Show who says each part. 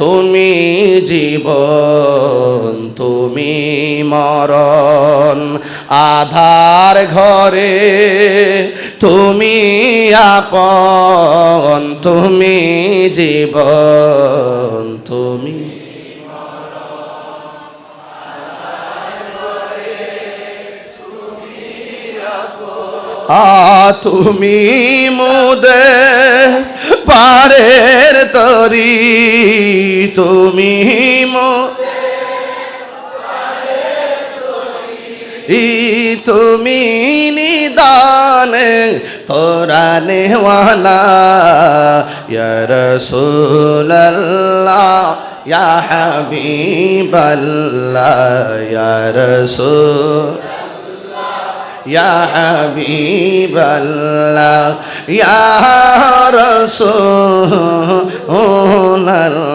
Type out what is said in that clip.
Speaker 1: তুমি জীবন তুমি মরণ, আধার ঘরে তুমি আপন, তুমি জীবন তুমি তুমি মোদের পারের তরি, তুমি তুমি নিদান কোরআনে ওয়ালা ইয়া রাসূলুল্লাহ ইয়া হাবিবাল্লাহ ইয়া রাসূল ইয়া হাবিবাল্লাহ ইয়া রাসূলুল্লাহ।